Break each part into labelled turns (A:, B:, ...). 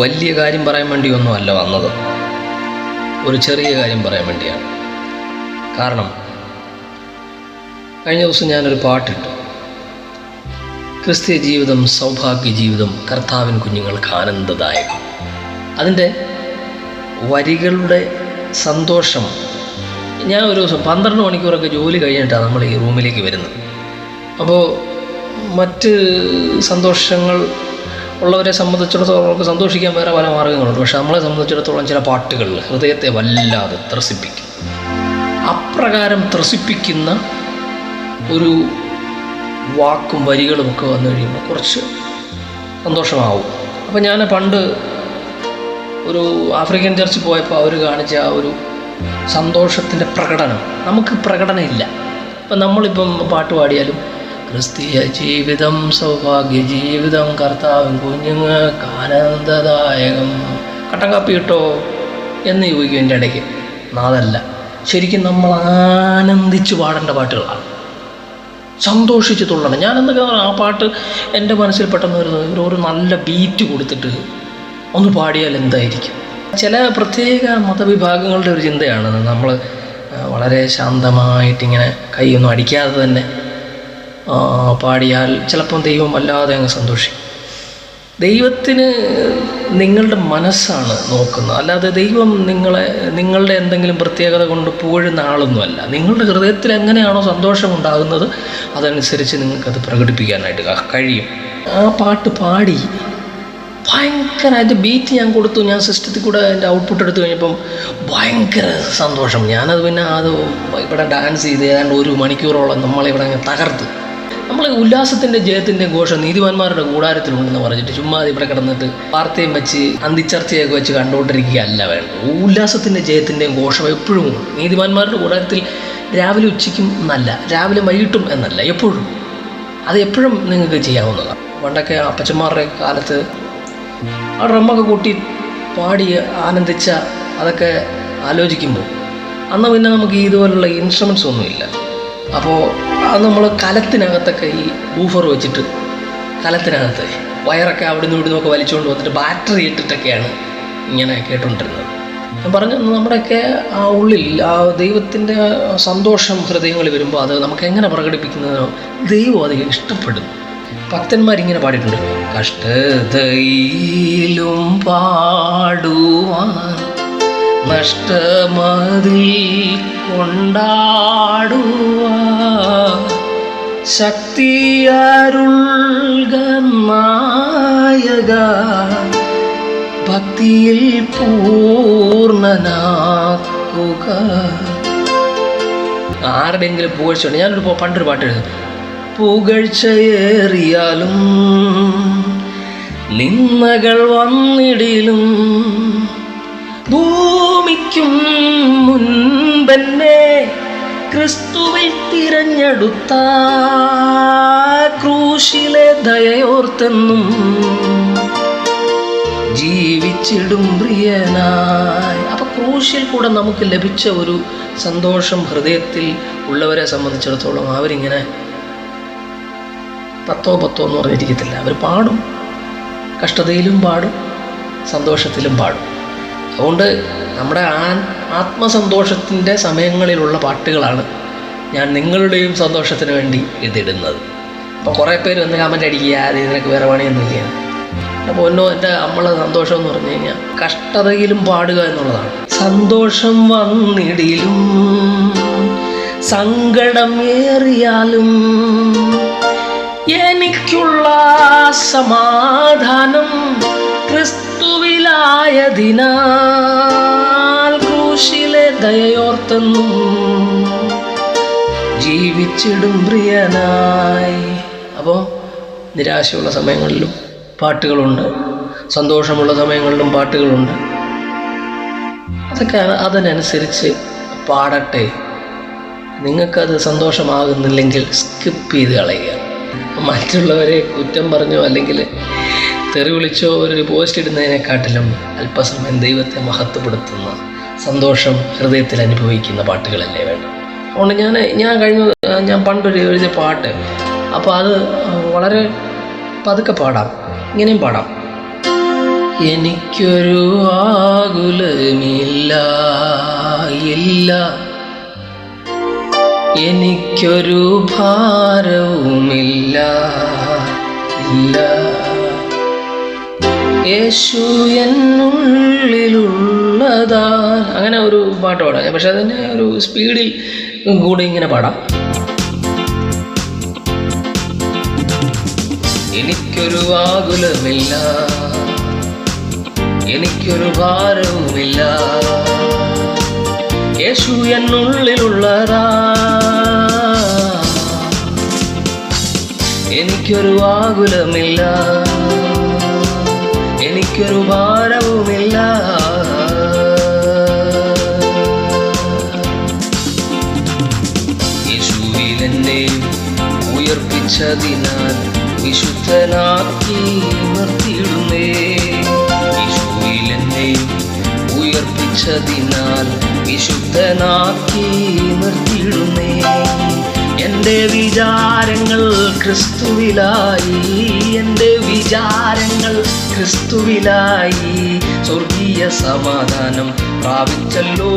A: വലിയ കാര്യം പറയാൻ വേണ്ടിയൊന്നുമല്ല വന്നത്, ഒരു ചെറിയ കാര്യം പറയാൻ വേണ്ടിയാണ്. കാരണം കഴിഞ്ഞ ദിവസം ഞാനൊരു പാട്ടിട്ടു, ക്രിസ്തീയ ജീവിതം സൗഭാഗ്യ ജീവിതം, കർത്താവിൻ കുഞ്ഞുങ്ങൾക്ക് ആനന്ദദായകം. അതിൻ്റെ വരികളുടെ സന്തോഷം, ഞാൻ ഒരു ദിവസം 12 മണിക്കൂറൊക്കെ ജോലി കഴിഞ്ഞിട്ടാണ് നമ്മൾ ഈ റൂമിലേക്ക് വരുന്നത്. അപ്പോൾ മറ്റ് സന്തോഷങ്ങൾ ഉള്ളവരെ സംബന്ധിച്ചിടത്തോളം അവർക്ക് സന്തോഷിക്കാൻ വേറെ പല മാർഗ്ഗങ്ങളുണ്ട്. പക്ഷെ നമ്മളെ സംബന്ധിച്ചിടത്തോളം ചില പാട്ടുകൾ ഹൃദയത്തെ വല്ലാതെ ത്രസിപ്പിക്കും. അപ്രകാരം ത്രസിപ്പിക്കുന്ന ഒരു വാക്കും വരികളും ഒക്കെ വന്നു കഴിയുമ്പോൾ കുറച്ച് സന്തോഷമാവും. അപ്പോൾ ഞാൻ പണ്ട് ഒരു ആഫ്രിക്കൻ ചർച്ചിൽ പോയപ്പോൾ അവർ കാണിച്ച ആ ഒരു സന്തോഷത്തിൻ്റെ പ്രകടനം നമുക്ക് പ്രകടനമില്ല. ഇപ്പം നമ്മളിപ്പം പാട്ട് പാടിയാലും ക്രിസ്തീയ ജീവിതം സൗഭാഗ്യ ജീവിതം, കർത്താവിൻ കുഞ്ഞുങ്ങൾക്ക് ആനന്ദദായകം, കട്ടൻ കാപ്പി കിട്ടോ എന്ന് ചോദിക്കും എൻ്റെ ഇടയ്ക്ക്. അതല്ല, ശരിക്കും നമ്മൾ ആനന്ദിച്ച് പാടേണ്ട പാട്ടുകളാണ്, സന്തോഷിച്ച് തുള്ളണം. ഞാനെന്തൊക്കെ ആ പാട്ട് എൻ്റെ മനസ്സിൽ പെട്ടെന്ന് വരുന്നത് ഒരു നല്ല ബീറ്റ് കൊടുത്തിട്ട് ഒന്ന് പാടിയാൽ എന്തായിരിക്കും. ചില പ്രത്യേക മതവിഭാഗങ്ങളുടെ ഒരു ചിന്തയാണ്, നമ്മൾ വളരെ ശാന്തമായിട്ടിങ്ങനെ കൈയൊന്നും അടിക്കാതെ തന്നെ പാടിയാൽ ചിലപ്പം ദൈവം വല്ലാതെ അങ്ങ് സന്തോഷിക്കും. ദൈവത്തിന് നിങ്ങളുടെ മനസ്സാണ് നോക്കുന്നത്, അല്ലാതെ ദൈവം നിങ്ങളുടെ എന്തെങ്കിലും പ്രത്യേകത കൊണ്ട് പുകഴുന്ന ആളൊന്നുമല്ല. നിങ്ങളുടെ ഹൃദയത്തിൽ എങ്ങനെയാണോ സന്തോഷം ഉണ്ടാകുന്നത് അതനുസരിച്ച് നിങ്ങൾക്കത് പ്രകടിപ്പിക്കാനായിട്ട് കഴിയും. ആ പാട്ട് പാടി ഭയങ്കരമായിട്ട് ബീറ്റ് ഞാൻ കൊടുത്തു, ഞാൻ സിസ്റ്റത്തിൽ കൂടെ എൻ്റെ ഔട്ട്പുട്ട് എടുത്തു കഴിഞ്ഞപ്പം ഭയങ്കര സന്തോഷം. ഞാനത് പിന്നെ അത് ഇവിടെ ഡാൻസ് ചെയ്ത് ഏതാണ്ട് 1 മണിക്കൂറോളം നമ്മളിവിടെ അങ്ങ് തകർത്ത്. നമ്മൾ ഉല്ലാസത്തിൻ്റെ ജയത്തിൻ്റെ ഘോഷം നീതിമാന്മാരുടെ കൂടാരത്തിലുണ്ടെന്ന് പറഞ്ഞിട്ട് ചുമ്മാ ഇവിടെ കിടന്നിട്ട് വാർത്തയും വെച്ച് അന്തിച്ചർച്ചയൊക്കെ വെച്ച് കണ്ടുകൊണ്ടിരിക്കുകയല്ല വേണ്ടത്. ഉല്ലാസത്തിൻ്റെ ജയത്തിൻ്റെയും ഘോഷം എപ്പോഴും ഉണ്ട്. നീതിമാന്മാരുടെ കൂടാരത്തിൽ രാവിലെ ഉച്ചയ്ക്കും എന്നല്ല, രാവിലെ വൈകിട്ടും എന്നല്ല, എപ്പോഴും. അത് എപ്പോഴും നിങ്ങൾക്ക് ചെയ്യാവുന്നതാണ്. പണ്ടൊക്കെ അപ്പച്ചന്മാരുടെ കാലത്ത് ആ ഡ്രമ്മൊക്കെ കൂട്ടി പാടി ആനന്ദിച്ച അതൊക്കെ ആലോചിക്കുമ്പോൾ അന്ന് പിന്നെ നമുക്ക് ഇതുപോലുള്ള ഇൻസ്ട്രുമെൻറ്റ്സ് ഒന്നുമില്ല. അപ്പോൾ അത് നമ്മൾ കലത്തിനകത്തൊക്കെ ഈ ബൂഫർ വെച്ചിട്ട് കലത്തിനകത്ത് വയറൊക്കെ അവിടെ നിന്ന് ഇവിടുന്നൊക്കെ വലിച്ചുകൊണ്ട് വന്നിട്ട് ബാറ്ററി ഇട്ടിട്ടൊക്കെയാണ് ഇങ്ങനെ കേട്ടുകൊണ്ടിരുന്നത്. ഞാൻ പറഞ്ഞു, നമ്മുടെയൊക്കെ ആ ഉള്ളിൽ ആ ദൈവത്തിൻ്റെ സന്തോഷം ഹൃദയങ്ങളിൽ വരുമ്പോൾ അത് നമുക്ക് എങ്ങനെ പ്രകടിപ്പിക്കുന്നതിനോ ദൈവം അത് ഇഷ്ടപ്പെടും. ഭക്തന്മാരിങ്ങനെ പാടിയിട്ടുണ്ട്, കഷ്ടതയിലും പാടുവാൻ നഷ്ടമതിൽ കൊണ്ടാടുവാൻ ശക്തിയരുൾക നായക, ഭക്തിയിൽ പൂർണ്ണനാക്കുക. ആരുടെയെങ്കിലും പുകഴ്ചയുണ്ട്. ഞാനൊരു പണ്ടൊരു പാട്ട് എഴുതും, പുകഴ്ചയേറിയാലും നിന്ദകൾ വന്നിടിലും ഭൂമിക്കും മുൻപെന്നെ ക്രിസ്തുവിൽ തിരഞ്ഞെടുത്ത ക്രൂശിലെ ദയയോർത്തെന്നും ജീവിച്ചിടും പ്രിയനായി. അപ്പം ക്രൂശിൽ കൂടെ നമുക്ക് ലഭിച്ച ഒരു സന്തോഷം ഹൃദയത്തിൽ ഉള്ളവരെ സംബന്ധിച്ചിടത്തോളം അവരിങ്ങനെ 10 എന്ന് പറഞ്ഞിരിക്കത്തില്ല. അവർ പാടും, കഷ്ടതയിലും പാടും, സന്തോഷത്തിലും പാടും. അതുകൊണ്ട് നമ്മുടെ ആത്മസന്തോഷത്തിൻ്റെ സമയങ്ങളിലുള്ള പാട്ടുകളാണ് ഞാൻ നിങ്ങളുടെയും സന്തോഷത്തിന് വേണ്ടി ഇതിടുന്നത്. അപ്പോൾ കുറേ പേര് വന്ന് കമൻ്റ് അടിക്കുക, അത് ഇതിനൊക്കെ വേറെ പണിയൊന്നുമില്ല. അപ്പോൾ എൻ്റെ നമ്മളെ സന്തോഷം എന്ന് പറഞ്ഞു കഴിഞ്ഞാൽ കഷ്ടതയിലും പാടുക എന്നുള്ളതാണ്. സന്തോഷം വന്നിടിലും സങ്കടം ഏറിയാലും എനിക്കുള്ള സമാധാനം ക്രിസ്തുവിലായതിനാൽ ക്രൂശിലെ ദയയോർത്തെന്നും ജീവിച്ചിടും പ്രിയനായി. അപ്പോൾ നിരാശയുള്ള സമയങ്ങളിലും പാട്ടുകളുണ്ട്, സന്തോഷമുള്ള സമയങ്ങളിലും പാട്ടുകളുണ്ട്. അതൊക്കെ അതിനനുസരിച്ച് പാടട്ടെ. നിങ്ങൾക്കത് സന്തോഷമാകുന്നില്ലെങ്കിൽ സ്കിപ്പ് ചെയ്ത് കളയുക. മറ്റുള്ളവരെ കുറ്റം പറഞ്ഞോ അല്ലെങ്കിൽ തെറി വിളിച്ചോ ഒരു പോസ്റ്റ് ഇടുന്നതിനെക്കാട്ടിലും അല്പസമയം ദൈവത്തെ മഹത്വപ്പെടുത്തുന്ന സന്തോഷം ഹൃദയത്തിൽ അനുഭവിക്കുന്ന പാട്ടുകളല്ലേ വേണം. അതുകൊണ്ട് ഞാൻ പണ്ടൊരു എഴുതിയ പാട്ട്, അപ്പോൾ അത് വളരെ പതുക്കെ പാടാം, ഇങ്ങനെയും പാടാം. എനിക്കൊരു ആകുലമില്ല, ഇല്ല, എനിക്കൊരു ഭാരവുമില്ല, ഇല്ല. യേശു എന്നുള്ളിലുള്ളതാ. അങ്ങനെ ഒരു പാട്ട് പാടാം, പക്ഷെ അതിന് ഒരു സ്പീഡിൽ കൂടി ഇങ്ങനെ പാടാം. എനിക്കൊരു ആകുലമില്ല, എനിക്കൊരു ഭാരവുമില്ല, യേശു എന്നുള്ളിലുള്ളതാ. എനിക്കൊരു ആകുലമില്ല, എനിക്കൊരു ഭാരവുമില്ല. യേശുവിൽ എന്നെ ഉയർപ്പിച്ചതിനാൽ വിശുദ്ധനാക്കി നിർത്തിയിടുന്നേ. യേശുവിൽ എന്നെ ഉയർപ്പിച്ചതിനാൽ വിശുദ്ധനാക്കി നിർത്തിയിടുന്നേ. എൻ്റെ വിചാരങ്ങൾ ക്രിസ്തുവിലായി, എൻ്റെ വിചാരങ്ങൾ ക്രിസ്തുവിലായി. സ്വർഗീയ സമാധാനം പ്രാപിച്ചല്ലോ.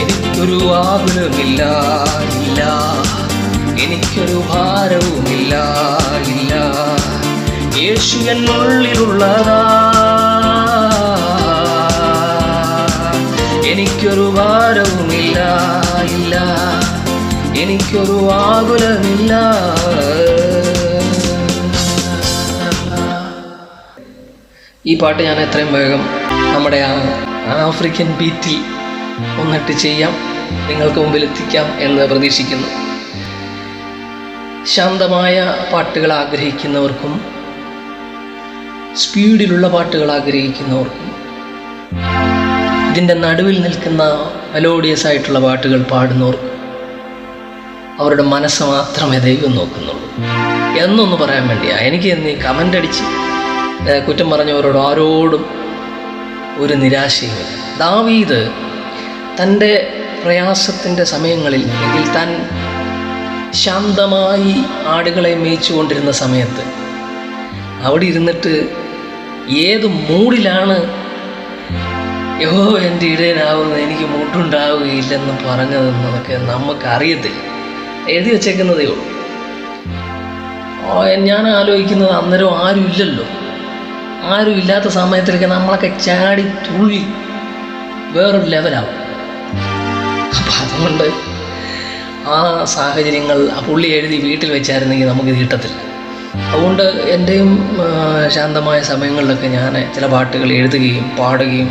A: എനിക്കൊരു ആകുലമില്ല, ഇല്ല, എനിക്കൊരു ഭാരവുമില്ല, ഇല്ല, യേശു എന്നുള്ളിലുള്ളതാ. എനിക്കൊരു ഭാരവുമില്ല, ഇല്ല, എനിക്കൊരു ആകുലമില്ല. ഈ പാട്ട് ഞാൻ എത്രയും വേഗം നമ്മുടെ ആഫ്രിക്കൻ ബീറ്റിൽ ഒന്നിട്ട് ചെയ്യാം, നിങ്ങൾക്ക് മുമ്പിൽ എത്തിക്കാം എന്ന് പ്രതീക്ഷിക്കുന്നു. ശാന്തമായ പാട്ടുകൾ ആഗ്രഹിക്കുന്നവർക്കും സ്പീഡിലുള്ള പാട്ടുകൾ ആഗ്രഹിക്കുന്നവർക്കും ഇതിൻ്റെ നടുവിൽ നിൽക്കുന്ന മെലോഡിയസ് ആയിട്ടുള്ള പാട്ടുകൾ പാടുന്നവർക്കും അവരുടെ മനസ്സ് മാത്രമേ ദൈവം നോക്കുന്നുള്ളൂ എന്നൊന്ന് പറയാൻ വേണ്ടിയാണ്. എനിക്ക് ഇന്ന് ഈ കമൻ്റ് അടിച്ച് കുറ്റം പറഞ്ഞവരോട് ആരോടും ഒരു നിരാശയുമില്ല. ദാവീദ് തൻ്റെ പ്രയാസത്തിൻ്റെ സമയങ്ങളിൽ, അല്ലെങ്കിൽ താൻ ശാന്തമായി ആടുകളെ മേയിച്ചു കൊണ്ടിരുന്ന സമയത്ത് അവിടെ ഇരുന്നിട്ട് ഏത് മൂഡിലാണ് യഹോവ എൻ്റെ ഇടയനാവുന്നത്, എനിക്ക് മുട്ടുണ്ടാവുകയില്ലെന്ന് പറഞ്ഞതെന്നതൊക്കെ നമുക്കറിയത്തില്ല. എഴുതി വച്ചേക്കുന്നതേ ഉള്ളൂ. ഞാൻ ആലോചിക്കുന്നത് അന്നേരം ആരും ഇല്ലല്ലോ. ആരും ഇല്ലാത്ത സമയത്തിലൊക്കെ നമ്മളൊക്കെ ചാടി തുള്ളി വേറൊരു ലെവലാവും. അപ്പം അതുകൊണ്ട് ആ സാഹചര്യങ്ങൾ ആ പുള്ളി എഴുതി വീട്ടിൽ വെച്ചായിരുന്നെങ്കിൽ നമുക്ക് കിട്ടത്തില്ല. അതുകൊണ്ട് എൻ്റെയും ശാന്തമായ സമയങ്ങളിലൊക്കെ ഞാൻ ചില പാട്ടുകൾ എഴുതുകയും പാടുകയും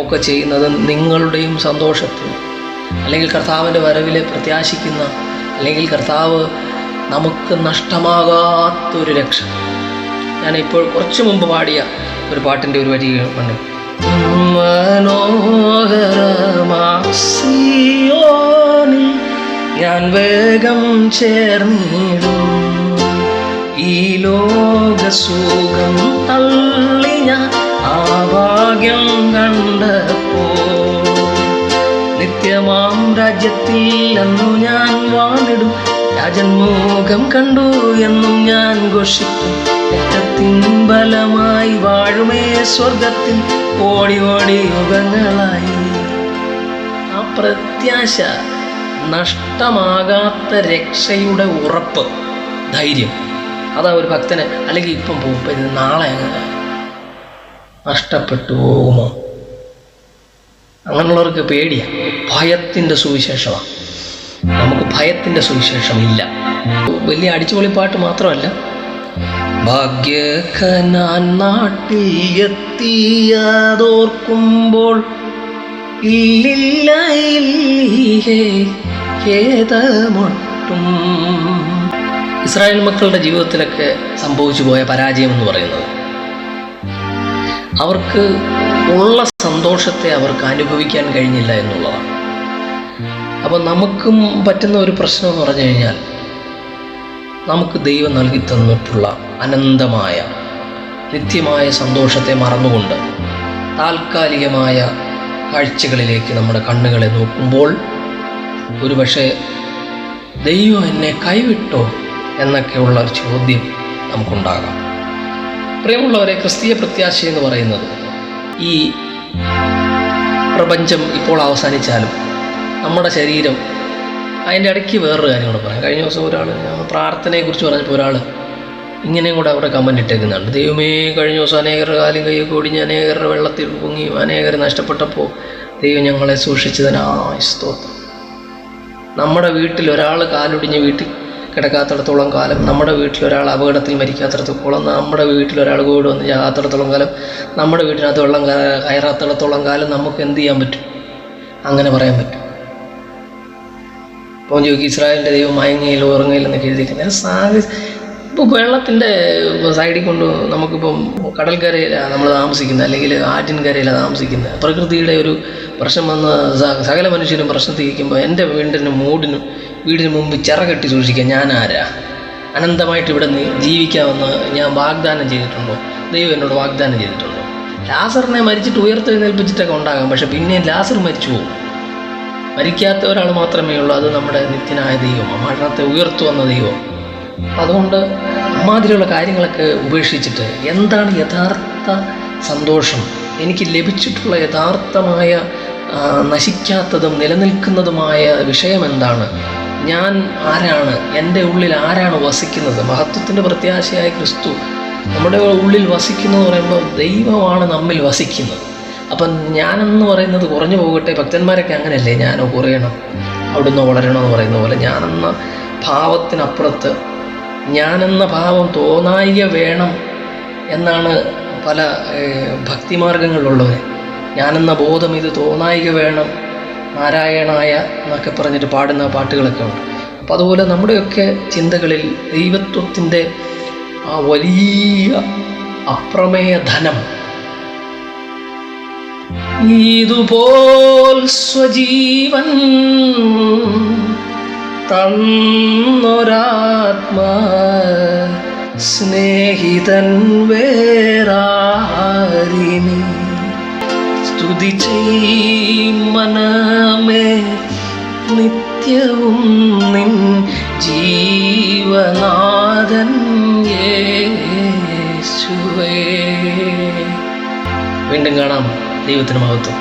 A: ഒക്കെ ചെയ്യുന്നത് നിങ്ങളുടെയും സന്തോഷത്തിന്, അല്ലെങ്കിൽ കർത്താവിൻ്റെ വരവിലെ പ്രത്യാശിക്കുന്ന, അല്ലെങ്കിൽ കർത്താവ് നമുക്ക് നഷ്ടമാകാത്തൊരു രക്ഷ. ഞാനിപ്പോൾ കുറച്ച് മുമ്പ് പാടിയ ഒരു പാട്ടിൻ്റെ ഒരു വരി കണ്ടു. മനോഹരമാസിയോനിൽ ഞാൻ വേഗം ചേർന്നിടും, ഈ ലോകസുഖം തള്ളി ഞാൻ ആ ഭാഗ്യം കണ്ടപ്പോ. നിത്യമാം രാജ്യത്തിൽ അന്നു ഞാൻ വാണിടും, രാജന്മുഖം കണ്ടു എന്നും ഞാൻ ഘോഷിക്കും. രക്തത്തിൻ ബലമായി വാഴുമേ സ്വർഗത്തിൽ ഓടി ഓടി യുഗങ്ങളായി. ആ പ്രത്യാശ, നഷ്ടമാകാത്ത രക്ഷയുടെ ഉറപ്പ്, ധൈര്യം, അതാ ഒരു ഭക്തന്. അല്ലെങ്കിൽ ഇപ്പം പോകും, ഇത് നാളെ നഷ്ടപ്പെട്ടു പോകുമോ, അങ്ങനെയുള്ളവർക്ക് പേടിയാണ്. ഭയത്തിൻ്റെ സുവിശേഷമാണ്. നമുക്ക് ഭയത്തിൻ്റെ സുവിശേഷമില്ല. വലിയ അടിച്ചുപൊളിപ്പാട്ട് മാത്രമല്ല, ഭാഗ്യക്കനാൻ നാട്ടിൽ എത്തിയതോർക്കുമ്പോൾ ഇല്ലില്ല ഖേദമൊട്ടും. ഇസ്രായേൽ മക്കളുടെ ജീവിതത്തിലൊക്കെ സംഭവിച്ചു പോയ പരാജയം എന്ന് പറയുന്നത്, അവർക്ക് ഉള്ള സന്തോഷത്തെ അവർക്ക് അനുഭവിക്കാൻ കഴിഞ്ഞില്ല എന്നുള്ളതാണ്. അപ്പോൾ നമുക്കും പറ്റുന്ന ഒരു പ്രശ്നം എന്ന് പറഞ്ഞു കഴിഞ്ഞാൽ, നമുക്ക് ദൈവം നൽകി തന്നിട്ടുള്ള അനന്തമായ നിത്യമായ സന്തോഷത്തെ മറന്നുകൊണ്ട് താൽക്കാലികമായ കാഴ്ചകളിലേക്ക് നമ്മുടെ കണ്ണുകളെ നോക്കുമ്പോൾ ഒരുപക്ഷെ ദൈവം എന്നെ കൈവിട്ടോ എന്നൊക്കെയുള്ള ഒരു ചോദ്യം നമുക്കുണ്ടാകാം. പ്രിയമുള്ളവരെ, ക്രിസ്തീയ പ്രത്യാശ എന്ന് പറയുന്നത് ഈ പ്രപഞ്ചം ഇപ്പോൾ അവസാനിച്ചാലും നമ്മുടെ ശരീരം, അതിൻ്റെ ഇടയ്ക്ക് വേറൊരു കാര്യം കൂടെ പറയാം. കഴിഞ്ഞ ദിവസം ഒരാൾ പ്രാർത്ഥനയെക്കുറിച്ച് പറഞ്ഞപ്പോൾ ഒരാൾ ഇങ്ങനെയും കൂടെ അവിടെ കമൻ്റ് ഇട്ടേക്കുന്നുണ്ട്. ദൈവമേ, കഴിഞ്ഞ ദിവസം അനേകരുടെ കാലും കൈയൊക്കെ ഒടിഞ്ഞ് അനേകരുടെ വെള്ളത്തിൽ പൊങ്ങി അനേകർ നഷ്ടപ്പെട്ടപ്പോൾ ദൈവം ഞങ്ങളെ സൂക്ഷിച്ചതിനായി സ്തോത്രം. നമ്മുടെ വീട്ടിൽ ഒരാൾ കാലൊടിഞ്ഞ് വീട്ടിൽ കിടക്കാത്തിടത്തോളം കാലം, നമ്മുടെ വീട്ടിൽ ഒരാൾ അപകടത്തിൽ മരിക്കാത്തിടത്തോളം, നമ്മുടെ വീട്ടിൽ ഒരാൾ കോവിഡ് വന്ന് ചാകാത്തിടത്തോളം കാലം, നമ്മുടെ വീട്ടിനകത്ത് വെള്ളം കയറാത്തിടത്തോളം കാലം നമുക്ക് എന്ത് ചെയ്യാൻ പറ്റും? അങ്ങനെ പറയാൻ പറ്റും. ഇപ്പോൾ ചോദിക്കും, ഇസ്രായേലിൻ്റെ ദൈവം മയങ്ങയിലോ ഉറങ്ങയിലെന്നൊക്കെ എഴുതിയിരിക്കുന്നത്. ഇപ്പോൾ വെള്ളത്തിൻ്റെ സൈഡിൽ കൊണ്ട് നമുക്കിപ്പം കടൽക്കരയിലാണ് നമ്മൾ താമസിക്കുന്നത്, അല്ലെങ്കിൽ ആറ്റിൻകരയിലാണ് താമസിക്കുന്നത്. പ്രകൃതിയുടെ ഒരു പ്രശ്നം വന്ന് സകല മനുഷ്യരും പ്രശ്നത്തിരിക്കുമ്പോൾ എൻ്റെ വീടിന് മുമ്പ് ചിറകെട്ടി സൂക്ഷിക്കാൻ ഞാൻ ആരാ? അനന്തമായിട്ട് ഇവിടെ ജീവിക്കാമെന്ന് ഞാൻ വാഗ്ദാനം ചെയ്തിട്ടുണ്ടോ? ദൈവം എന്നോട് വാഗ്ദാനം ചെയ്തിട്ടുണ്ടോ? ലാസറിനെ മരിച്ചിട്ട് ഉയർത്തെഴുന്നേൽപ്പിച്ചിട്ടൊക്കെ ഉണ്ടാകാം, പക്ഷെ പിന്നെ ലാസർ മരിച്ചു പോകും. മരിക്കാത്ത ഒരാൾ മാത്രമേ ഉള്ളൂ, അത് നമ്മുടെ നിത്യനായ ദൈവം, മരണത്തെ ഉയർത്തുവന്ന ദൈവം. അതുകൊണ്ട് അമ്മാതിരിയുള്ള കാര്യങ്ങളൊക്കെ ഉപേക്ഷിച്ചിട്ട് എന്താണ് യഥാർത്ഥ സന്തോഷം, എനിക്ക് ലഭിച്ചിട്ടുള്ള യഥാർത്ഥമായ നശിക്കാത്തതും നിലനിൽക്കുന്നതുമായ വിഷയം എന്താണ്, ഞാൻ ആരാണ്, എൻ്റെ ഉള്ളിൽ ആരാണ് വസിക്കുന്നത്? മഹത്വത്തിൻ്റെ പ്രത്യാശയായ ക്രിസ്തു നമ്മുടെ ഉള്ളിൽ വസിക്കുന്നു എന്ന് പറയുമ്പോൾ ദൈവമാണ് നമ്മിൽ വസിക്കുന്നത്. അപ്പം ഞാനെന്ന് പറയുന്നത് കുറഞ്ഞു പോകട്ടെ. ഭക്തന്മാരൊക്കെ അങ്ങനെയല്ലേ, ഞാനോ കുറയണം അവിടുന്ന് വളരണമെന്ന് പറയുന്ന പോലെ ഞാനെന്ന ഭാവത്തിനപ്പുറത്ത് ഞാനെന്ന ഭാവം തോന്നായിക വേണം എന്നാണ് പല ഭക്തിമാർഗങ്ങളിലുള്ളവർ. ഞാനെന്ന ബോധം ഇത് തോന്നായിക വേണം, നാരായണായ എന്നൊക്കെ പറഞ്ഞിട്ട് പാടുന്ന പാട്ടുകളൊക്കെ ഉണ്ട്. അപ്പം അതുപോലെ നമ്മുടെയൊക്കെ ചിന്തകളിൽ ദൈവത്വത്തിൻ്റെ ആ വലിയ അപ്രമേയ ധനം, ഇതുപോൽ സ്വജീവൻ തന്നൊരാത്മ സ്നേഹിതൻ വേറാരിനി സ്തുതി ചെയ്യും മനമേ നിത്യവും നിൻ ജീവനാഥൻ യേശുവേ. വീണ്ടും കാണാം. ദൈവത്തിന് മഹത്വം.